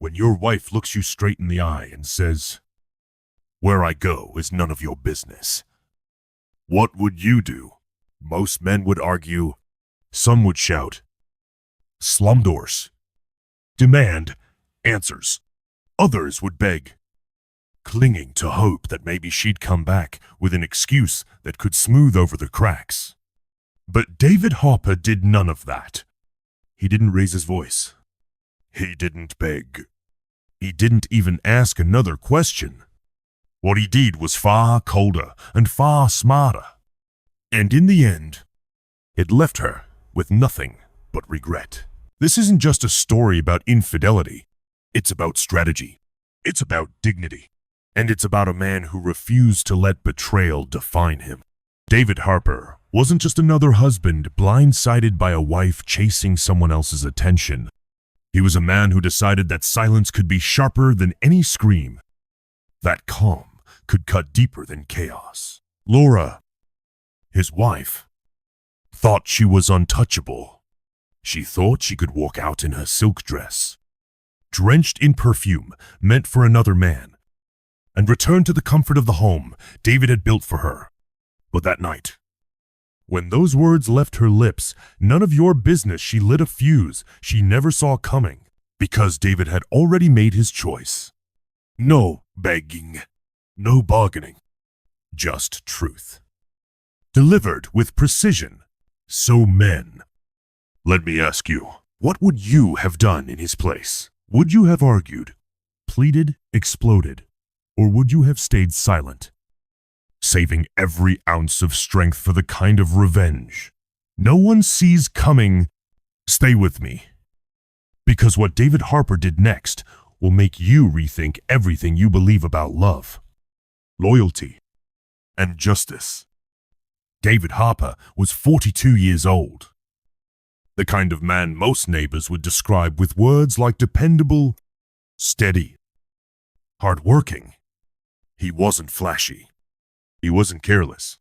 When your wife looks you straight in the eye and says, "Where I go is none of your business," what would you do? Most men would argue. Some would shout, "Slumdors." Demand answers. Others would beg, clinging to hope that maybe she'd come back with an excuse that could smooth over the cracks. But David Harper did none of that. He didn't raise his voice. He didn't beg. He didn't even ask another question. What he did was far colder and far smarter. And in the end, it left her with nothing but regret. This isn't just a story about infidelity. It's about strategy. It's about dignity. And it's about a man who refused to let betrayal define him. David Harper wasn't just another husband blindsided by a wife chasing someone else's attention. He was a man who decided that silence could be sharper than any scream, that calm could cut deeper than chaos. Laura, his wife, thought she was untouchable. She thought she could walk out in her silk dress, drenched in perfume meant for another man, and return to the comfort of the home David had built for her. But that night, when those words left her lips, none of your business, she lit a fuse she never saw coming, because David had already made his choice. No begging, no bargaining, just truth. Delivered with precision. So men, let me ask you, what would you have done in his place? Would you have argued, pleaded, exploded, or would you have stayed silent, saving every ounce of strength for the kind of revenge no one sees coming? Stay with me, because what David Harper did next will make you rethink everything you believe about love, loyalty, and justice. David Harper was 42 years old, the kind of man most neighbors would describe with words like dependable, steady, hardworking. He wasn't flashy. He wasn't careless.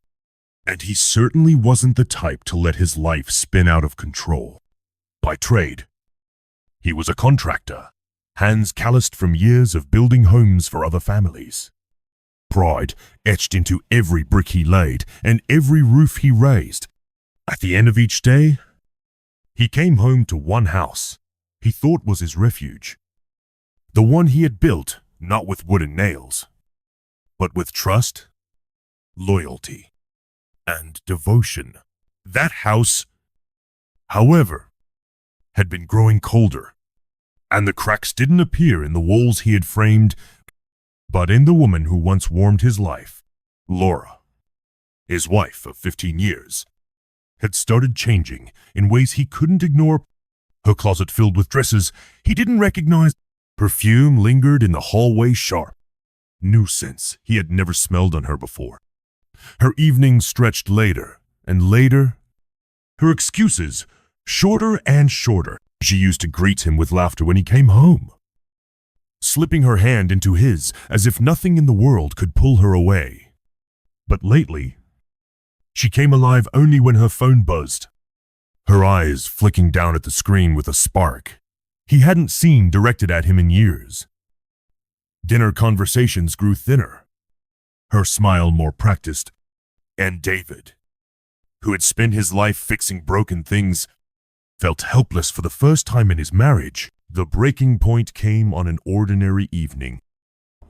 And he certainly wasn't the type to let his life spin out of control. By trade, he was a contractor, hands calloused from years of building homes for other families. Pride etched into every brick he laid and every roof he raised. At the end of each day, he came home to one house he thought was his refuge. The one he had built not with wooden nails, but with trust, loyalty, and devotion. That house, however, had been growing colder, and the cracks didn't appear in the walls he had framed, but in the woman who once warmed his life. Laura, his wife of 15 years, had started changing in ways he couldn't ignore. Her closet filled with dresses he didn't recognize. Perfume lingered in the hallway sharp. New scents he had never smelled on her before. Her evenings stretched later and later. Her excuses shorter and shorter. She used to greet him with laughter when he came home, slipping her hand into his as if nothing in the world could pull her away. But lately, she came alive only when her phone buzzed, her eyes flicking down at the screen with a spark he hadn't seen directed at him in years. Dinner conversations grew thinner, her smile more practiced, and David, who had spent his life fixing broken things, felt helpless for the first time in his marriage. The breaking point came on an ordinary evening,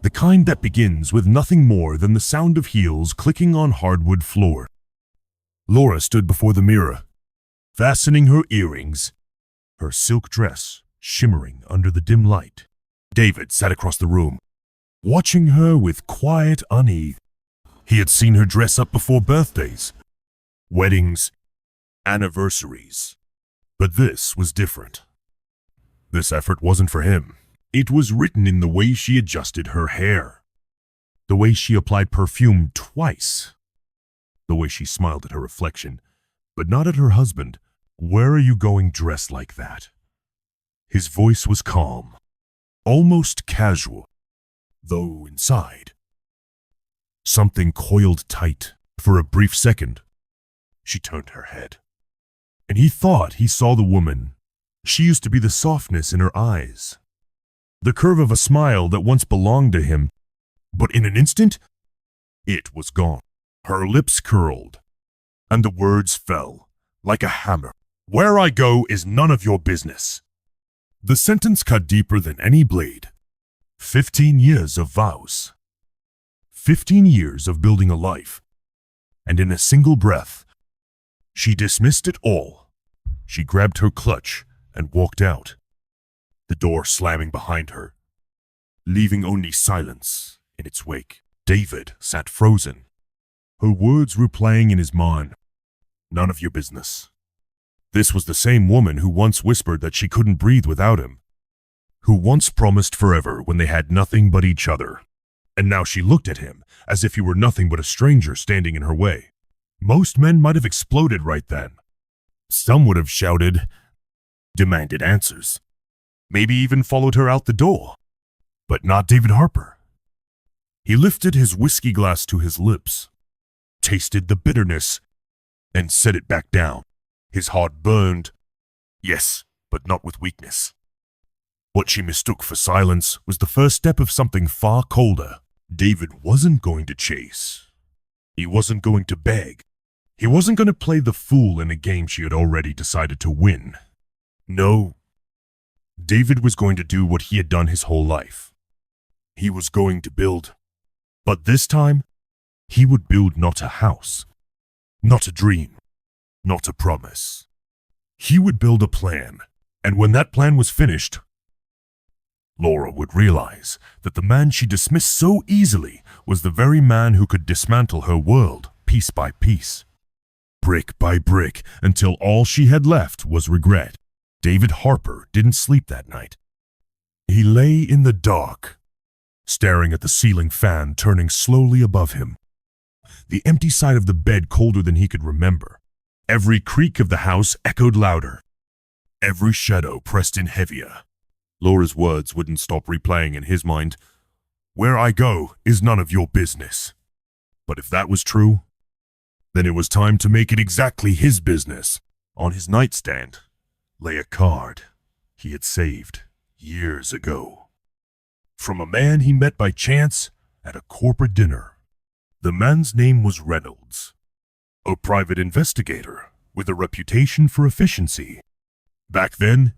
the kind that begins with nothing more than the sound of heels clicking on hardwood floor. Laura stood before the mirror, fastening her earrings, her silk dress shimmering under the dim light. David sat across the room, watching her with quiet unease. He had seen her dress up before birthdays, weddings, anniversaries. But this was different. This effort wasn't for him. It was written in the way she adjusted her hair, the way she applied perfume twice, the way she smiled at her reflection, but not at her husband. "Where are you going dressed like that?" His voice was calm, almost casual, though inside, something coiled tight. For a brief second, she turned her head, and he thought he saw the woman. She used to be the softness in her eyes, the curve of a smile that once belonged to him, but in an instant, it was gone. Her lips curled, and the words fell like a hammer. Where I go is none of your business. The sentence cut deeper than any blade. 15 years of vows. 15 years of building a life. And in a single breath, she dismissed it all. She grabbed her clutch and walked out, the door slamming behind her, leaving only silence in its wake. David sat frozen, her words replaying in his mind. None of your business. This was the same woman who once whispered that she couldn't breathe without him, who once promised forever when they had nothing but each other. And now she looked at him as if he were nothing but a stranger standing in her way. Most men might have exploded right then. Some would have shouted, demanded answers, maybe even followed her out the door. But not David Harper. He lifted his whiskey glass to his lips, tasted the bitterness, and set it back down. His heart burned. Yes, but not with weakness. What she mistook for silence was the first step of something far colder. David wasn't going to chase. He wasn't going to beg. He wasn't going to play the fool in a game she had already decided to win. No, David was going to do what he had done his whole life. He was going to build. But this time, he would build not a house, not a dream, not a promise. He would build a plan, and when that plan was finished, Laura would realize that the man she dismissed so easily was the very man who could dismantle her world piece by piece, brick by brick, until all she had left was regret. David Harper didn't sleep that night. He lay in the dark, staring at the ceiling fan turning slowly above him, the empty side of the bed colder than he could remember. Every creak of the house echoed louder, every shadow pressed in heavier. Laura's words wouldn't stop replaying in his mind. Where I go is none of your business. But if that was true, then it was time to make it exactly his business. On his nightstand lay a card he had saved years ago, from a man he met by chance at a corporate dinner. The man's name was Reynolds, a private investigator with a reputation for efficiency. Back then,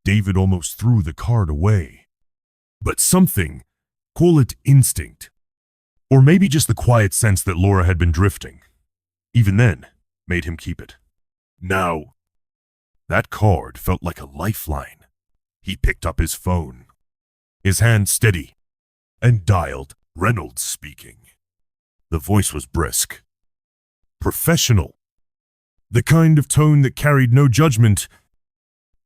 David almost threw the card away. But something, call it instinct, or maybe just the quiet sense that Laura had been drifting, even then, made him keep it. Now, that card felt like a lifeline. He picked up his phone, his hand steady, and dialed. Reynolds speaking. The voice was brisk, professional, the kind of tone that carried no judgment,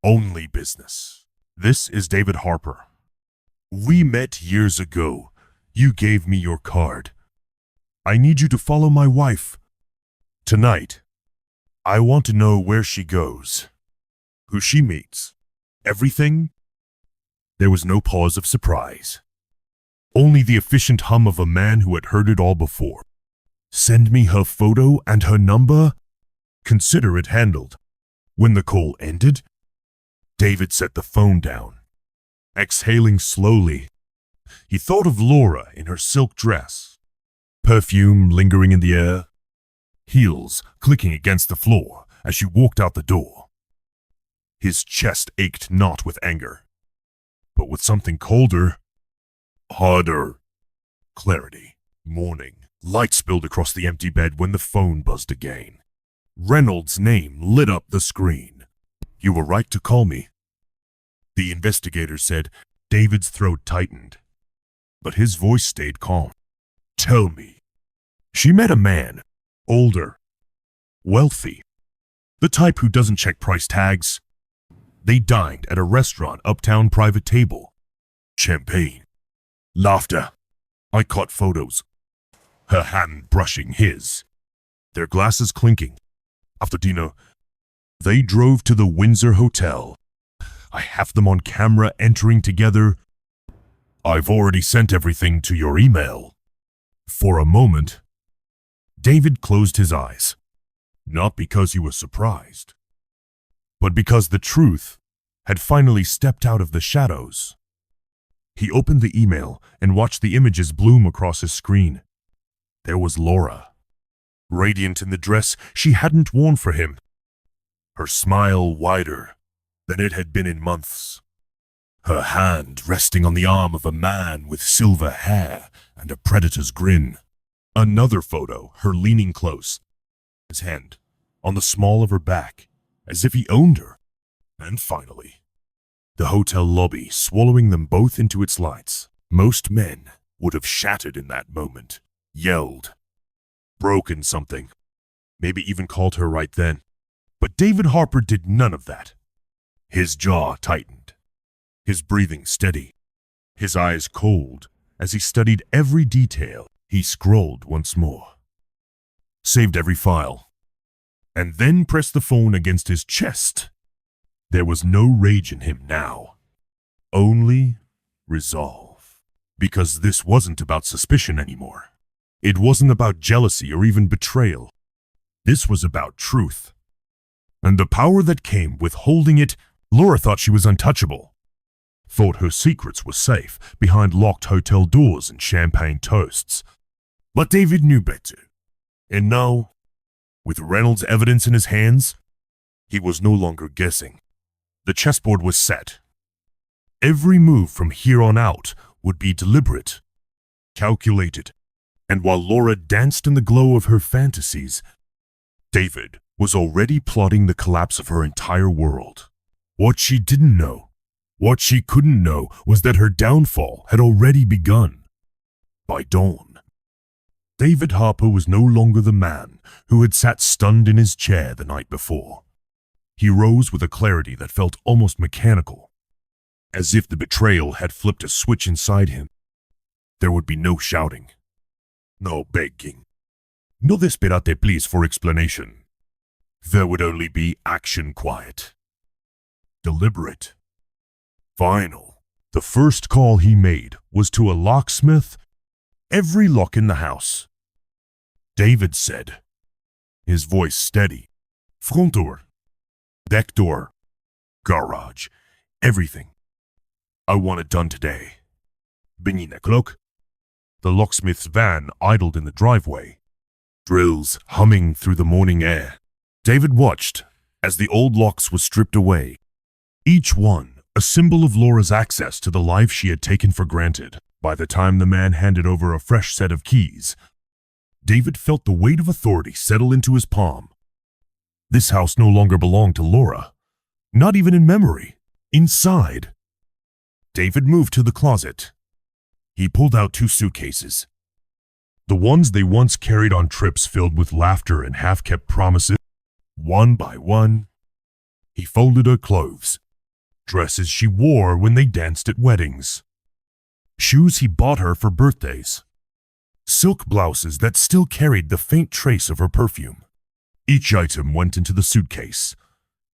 only business. This is David Harper. We met years ago. You gave me your card. I need you to follow my wife. Tonight, I want to know where she goes, who she meets, everything. There was no pause of surprise, only the efficient hum of a man who had heard it all before. Send me her photo and her number. Consider it handled. When the call ended, David set the phone down. Exhaling slowly, he thought of Laura in her silk dress, perfume lingering in the air, heels clicking against the floor as she walked out the door. His chest ached not with anger, but with something colder, harder. Clarity. Morning. Light spilled across the empty bed when the phone buzzed again. Reynolds' name lit up the screen. You were right to call me, the investigator said. David's throat tightened, but his voice stayed calm. Tell me. She met a man, older, wealthy, the type who doesn't check price tags. They dined at a restaurant uptown, private table. Champagne. Laughter. I caught photos. Her hand brushing his. Their glasses clinking. After dinner, they drove to the Windsor Hotel. I have them on camera entering together. I've already sent everything to your email. For a moment, David closed his eyes. Not because he was surprised, but because the truth had finally stepped out of the shadows. He opened the email and watched the images bloom across his screen. There was Laura, radiant in the dress she hadn't worn for him, her smile wider than it had been in months, her hand resting on the arm of a man with silver hair and a predator's grin. Another photo, her leaning close, his hand on the small of her back, as if he owned her. And finally, the hotel lobby swallowing them both into its lights. Most men would have shattered in that moment, yelled, broken something, maybe even called her right then. But David Harper did none of that. His jaw tightened, his breathing steady, his eyes cold as he studied every detail. He scrolled once more, saved every file, and then pressed the phone against his chest. There was no rage in him now, only resolve. Because this wasn't about suspicion anymore. It wasn't about jealousy or even betrayal. This was about truth. And the power that came with holding it. Laura thought she was untouchable, thought her secrets were safe behind locked hotel doors and champagne toasts. But David knew better. And now, with Reynolds' evidence in his hands, he was no longer guessing. The chessboard was set. Every move from here on out would be deliberate, calculated. And while Laura danced in the glow of her fantasies, David was already plotting the collapse of her entire world. What she didn't know, what she couldn't know, was that her downfall had already begun. By dawn, David Harper was no longer the man who had sat stunned in his chair the night before. He rose with a clarity that felt almost mechanical, as if the betrayal had flipped a switch inside him. There would be no shouting, no begging, no desperate pleas for explanation. There would only be action, quiet, deliberate, final. The first call he made was to a locksmith. Every lock in the house. David said, his voice steady. Front door, back door, garage, everything. I want it done today. Benin o'clock. The locksmith's van idled in the driveway, drills humming through the morning air. David watched as the old locks were stripped away, each one a symbol of Laura's access to the life she had taken for granted. By the time the man handed over a fresh set of keys, David felt the weight of authority settle into his palm. This house no longer belonged to Laura, not even in memory. Inside, David moved to the closet. He pulled out 2 suitcases, the ones they once carried on trips filled with laughter and half-kept promises. One by one, he folded her clothes, dresses she wore when they danced at weddings, shoes he bought her for birthdays, silk blouses that still carried the faint trace of her perfume. Each item went into the suitcase,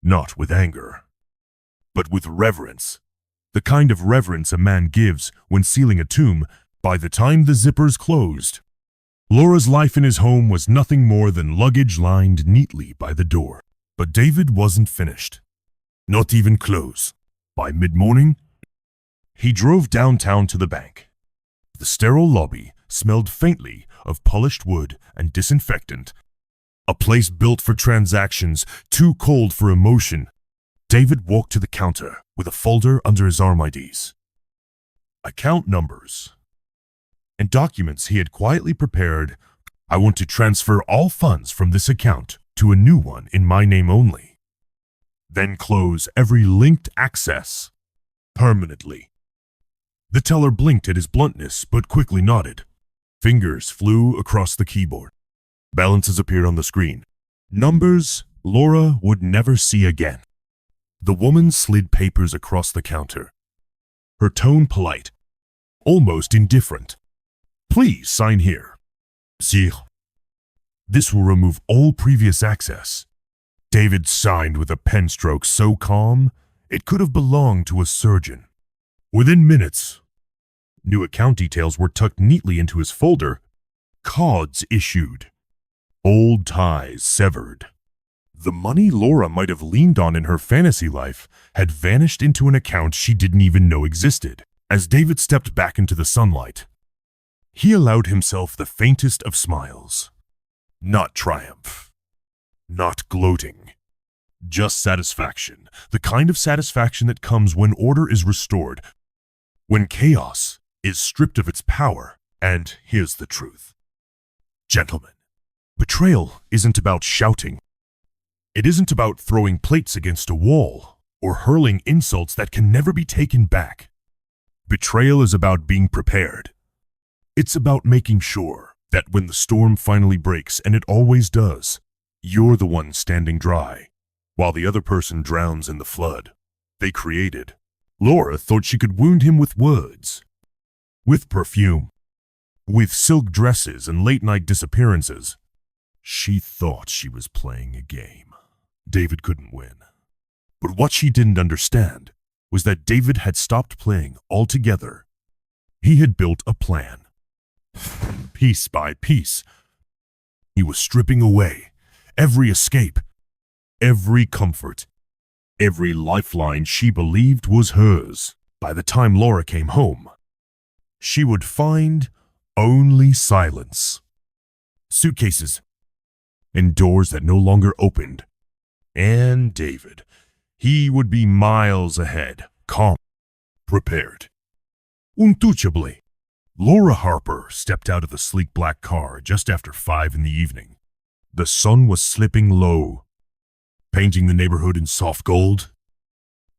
not with anger, but with reverence. The kind of reverence a man gives when sealing a tomb. By the time the zippers closed, Laura's life in his home was nothing more than luggage lined neatly by the door. But David wasn't finished. Not even close. By mid-morning, he drove downtown to the bank. The sterile lobby smelled faintly of polished wood and disinfectant, a place built for transactions, too cold for emotion. David walked to the counter with a folder under his arm. IDs, account numbers, and documents he had quietly prepared. I want to transfer all funds from this account to a new one in my name only. Then close every linked access permanently. The teller blinked at his bluntness but quickly nodded. Fingers flew across the keyboard. Balances appeared on the screen. Numbers Laura would never see again. The woman slid papers across the counter, her tone polite, almost indifferent. Please sign here. Sire. This will remove all previous access. David signed with a pen stroke so calm it could have belonged to a surgeon. Within minutes, new account details were tucked neatly into his folder. Cards issued. Old ties severed. The money Laura might have leaned on in her fantasy life had vanished into an account she didn't even know existed. As David stepped back into the sunlight, he allowed himself the faintest of smiles. Not triumph, not gloating, just satisfaction, the kind of satisfaction that comes when order is restored, when chaos is stripped of its power. And here's the truth. Gentlemen, betrayal isn't about shouting. It isn't about throwing plates against a wall or hurling insults that can never be taken back. Betrayal is about being prepared. It's about making sure that when the storm finally breaks, and it always does, you're the one standing dry, while the other person drowns in the flood they created. Laura thought she could wound him with words, with perfume, with silk dresses and late-night disappearances. She thought she was playing a game. David couldn't win. But what she didn't understand was that David had stopped playing altogether. He had built a plan. Piece by piece, he was stripping away every escape, every comfort, every lifeline she believed was hers. By the time Laura came home, she would find only silence, suitcases, and doors that no longer opened. And David, he would be miles ahead, calm, prepared. Untouchably, Laura Harper stepped out of the sleek black car just after 5 in the evening. The sun was slipping low, painting the neighborhood in soft gold,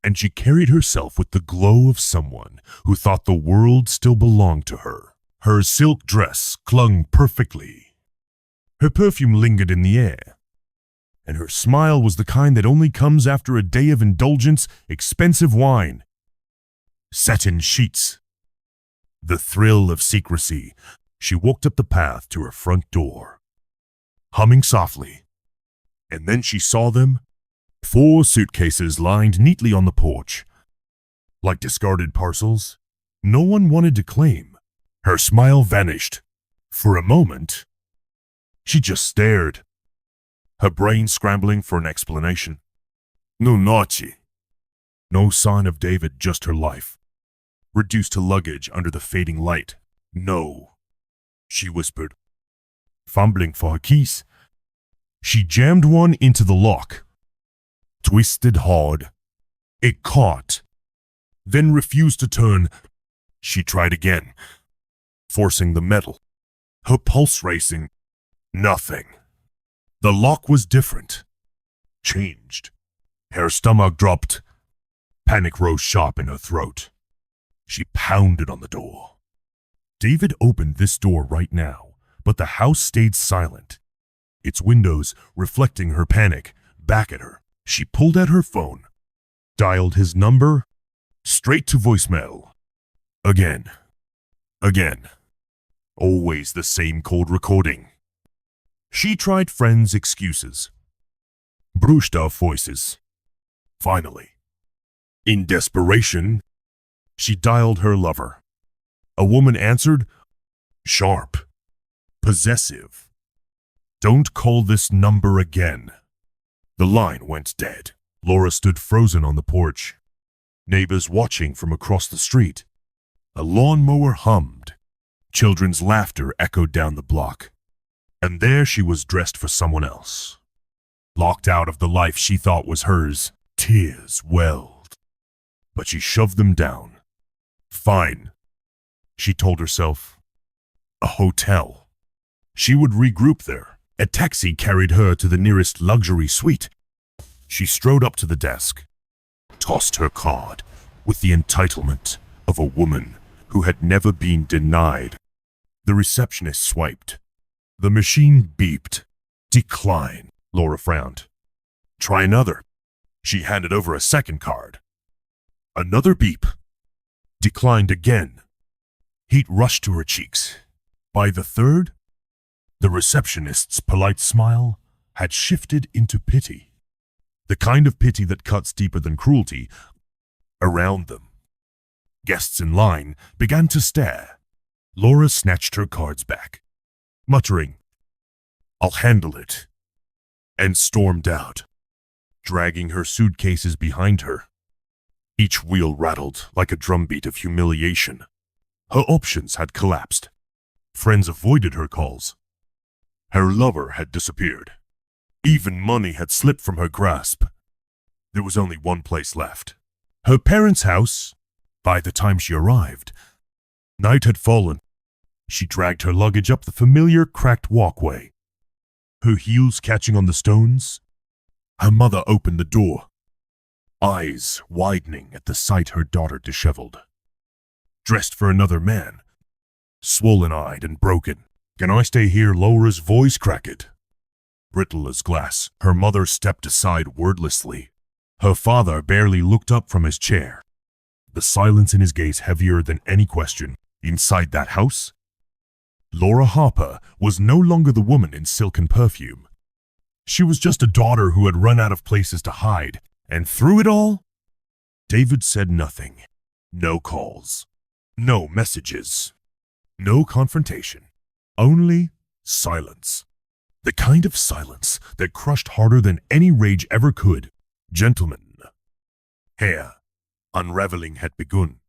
and she carried herself with the glow of someone who thought the world still belonged to her. Her silk dress clung perfectly. Her perfume lingered in the air, and her smile was the kind that only comes after a day of indulgence, expensive wine, satin sheets, the thrill of secrecy. She walked up the path to her front door, humming softly, and then she saw them, 4 suitcases lined neatly on the porch. Like discarded parcels, no one wanted to claim. Her smile vanished. For a moment, she just stared, her brain scrambling for an explanation. No noche. No sign of David, just her life, reduced to luggage under the fading light. No, she whispered, fumbling for her keys. She jammed one into the lock, twisted hard. It caught, then refused to turn. She tried again, forcing the metal, her pulse racing. Nothing. The lock was different, changed. Her stomach dropped. Panic rose sharp in her throat. She pounded on the door. David opened this door right now, but the house stayed silent, its windows reflecting her panic back at her. She pulled out her phone, dialed his number, straight to voicemail. Again. Always the same cold recording. She tried friends' excuses, brushed off voices. Finally, in desperation, she dialed her lover. A woman answered, sharp, possessive. Don't call this number again. The line went dead. Laura stood frozen on the porch, neighbors watching from across the street. A lawnmower hummed. Children's laughter echoed down the block. And there she was, dressed for someone else. Locked out of the life she thought was hers. Tears welled, but she shoved them down. Fine, she told herself. A hotel. She would regroup there. A taxi carried her to the nearest luxury suite. She strode up to the desk, tossed her card with the entitlement of a woman who had never been denied. The receptionist swiped. The machine beeped. Decline. Laura frowned. Try another. She handed over a second card. Another beep. Declined again. Heat rushed to her cheeks. By the third, the receptionist's polite smile had shifted into pity. The kind of pity that cuts deeper than cruelty. Around them, guests in line began to stare. Laura snatched her cards back, muttering, I'll handle it, and stormed out, dragging her suitcases behind her. Each wheel rattled like a drumbeat of humiliation. Her options had collapsed. Friends avoided her calls. Her lover had disappeared. Even money had slipped from her grasp. There was only one place left. Her parents' house. By the time she arrived, night had fallen. She dragged her luggage up the familiar cracked walkway, her heels catching on the stones. Her mother opened the door, eyes widening at the sight her daughter disheveled. Dressed for another man, swollen-eyed and broken. "Can I stay here?" Laura's voice cracked. Brittle as glass, her mother stepped aside wordlessly. Her father barely looked up from his chair, the silence in his gaze heavier than any question. Inside that house, Laura Harper was no longer the woman in silk and perfume. She was just a daughter who had run out of places to hide, and through it all, David said nothing. No calls, no messages, no confrontation, only silence. The kind of silence that crushed harder than any rage ever could. "Gentlemen," here, unraveling had begun,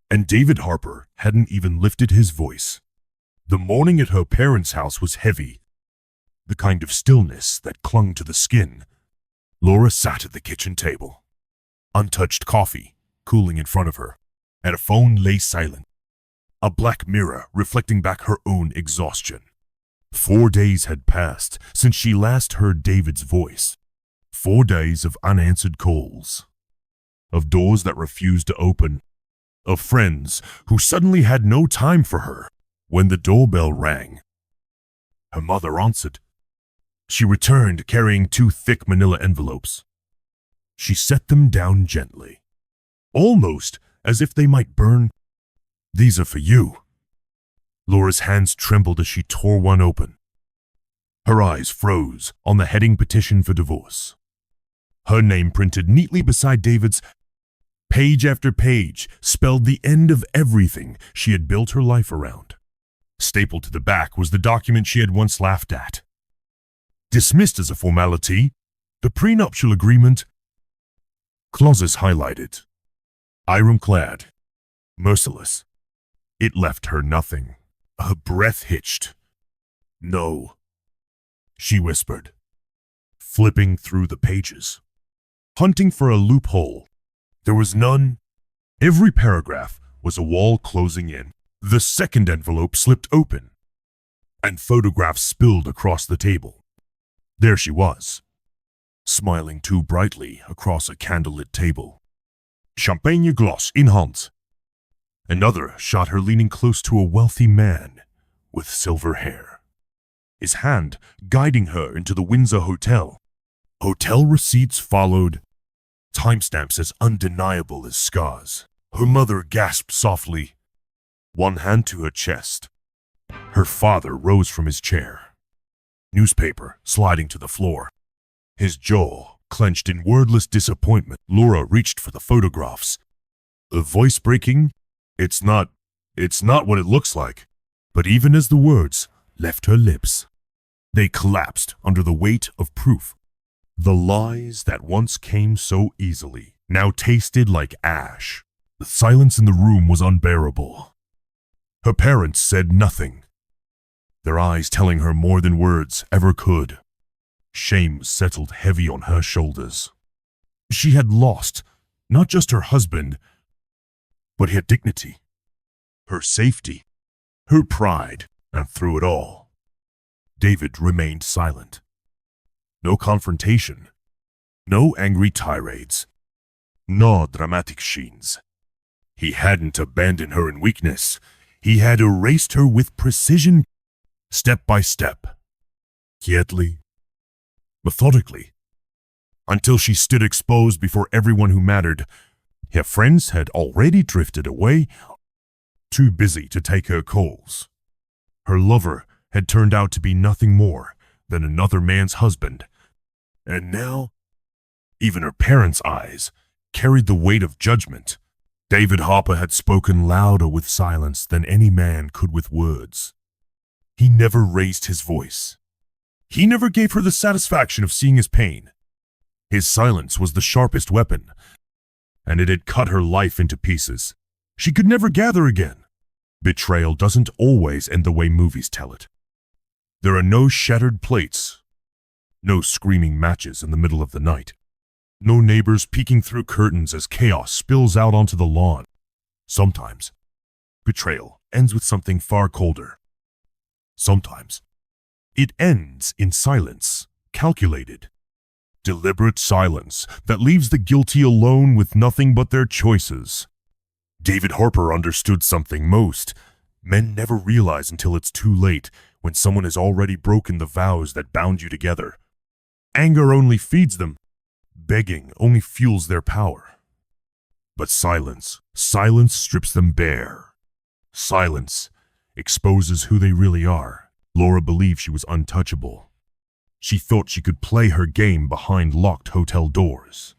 and David Harper hadn't even lifted his voice. The morning at her parents' house was heavy, the kind of stillness that clung to the skin. Laura sat at the kitchen table, untouched coffee cooling in front of her, and a phone lay silent, a black mirror reflecting back her own exhaustion. 4 days had passed since she last heard David's voice. 4 days of unanswered calls, of doors that refused to open, of friends who suddenly had no time for her. When the doorbell rang, her mother answered. She returned carrying 2 thick manila envelopes. She set them down gently, almost as if they might burn. "These are for you." Laura's hands trembled as she tore one open. Her eyes froze on the heading "Petition for Divorce." Her name printed neatly beside David's. Page after page spelled the end of everything she had built her life around. Stapled to the back was the document she had once laughed at. Dismissed as a formality, the prenuptial agreement. Clauses highlighted, ironclad, merciless. It left her nothing. Her breath hitched. "No," she whispered, flipping through the pages, hunting for a loophole. There was none. Every paragraph was a wall closing in. The second envelope slipped open, and photographs spilled across the table. There she was, smiling too brightly across a candlelit table, champagne glass in hand. Another shot her leaning close to a wealthy man with silver hair, his hand guiding her into the Windsor Hotel. Hotel receipts followed, timestamps as undeniable as scars. Her mother gasped softly, one hand to her chest. Her father rose from his chair, newspaper sliding to the floor, his jaw clenched in wordless disappointment. Laura reached for the photographs, a voice breaking, It's not what it looks like." But even as the words left her lips, they collapsed under the weight of proof. The lies that once came so easily now tasted like ash. The silence in the room was unbearable. Her parents said nothing, their eyes telling her more than words ever could. Shame settled heavy on her shoulders. She had lost not just her husband, but her dignity, her safety, her pride, and through it all, David remained silent. No confrontation, no angry tirades, no dramatic scenes. He hadn't abandoned her in weakness. He had erased her with precision, step by step, quietly, methodically, until she stood exposed before everyone who mattered. Her friends had already drifted away, too busy to take her calls. Her lover had turned out to be nothing more than another man's husband. And now, even her parents' eyes carried the weight of judgment. David Harper had spoken louder with silence than any man could with words. He never raised his voice. He never gave her the satisfaction of seeing his pain. His silence was the sharpest weapon. and it had cut her life into pieces. She could never gather again. Betrayal doesn't always end the way movies tell it. There are no shattered plates, no screaming matches in the middle of the night, no neighbors peeking through curtains as chaos spills out onto the lawn. Sometimes, betrayal ends with something far colder. Sometimes, it ends in silence, calculated, deliberate silence that leaves the guilty alone with nothing but their choices. David Harper understood something most men never realize until it's too late, when someone has already broken the vows that bound you together. Anger only feeds them. Begging only fuels their power. But silence strips them bare. Silence exposes who they really are. Laura believed she was untouchable. She thought she could play her game behind locked hotel doors.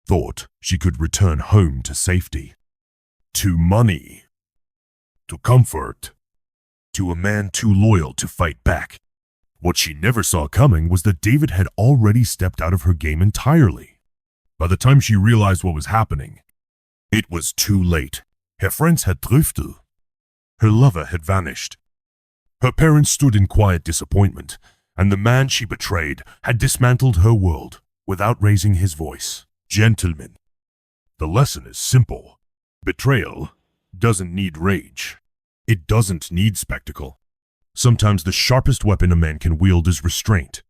Thought she could return home to safety, to money, to comfort, to a man too loyal to fight back. What she never saw coming was that David had already stepped out of her game entirely. By the time she realized what was happening, it was too late. Her friends had drifted. Her lover had vanished. Her parents stood in quiet disappointment, and the man she betrayed had dismantled her world without raising his voice. Gentlemen, the lesson is simple. Betrayal doesn't need rage. It doesn't need spectacle. Sometimes the sharpest weapon a man can wield is restraint.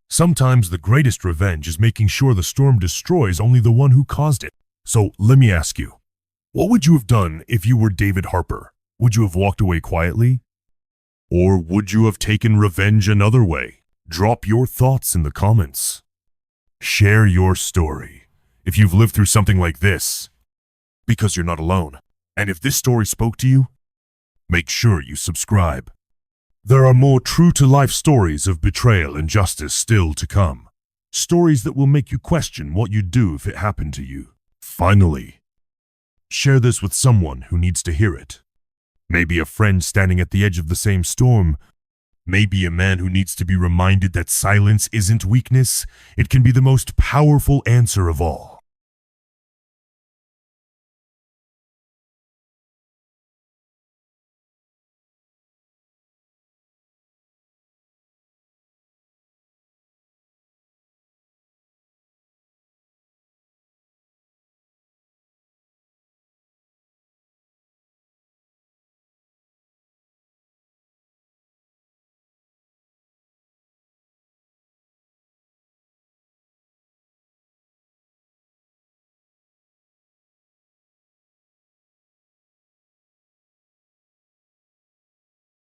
Sometimes the greatest revenge is making sure the storm destroys only the one who caused it. So let me ask you, what would you have done if you were David Harper? Would you have walked away quietly? Or would you have taken revenge another way? Drop your thoughts in the comments. Share your story if you've lived through something like this, because you're not alone. And if this story spoke to you, make sure you subscribe. There are more true-to-life stories of betrayal and justice still to come. Stories that will make you question what you'd do if it happened to you. Finally, share this with someone who needs to hear it. Maybe a friend standing at the edge of the same storm. Maybe a man who needs to be reminded that silence isn't weakness. It can be the most powerful answer of all.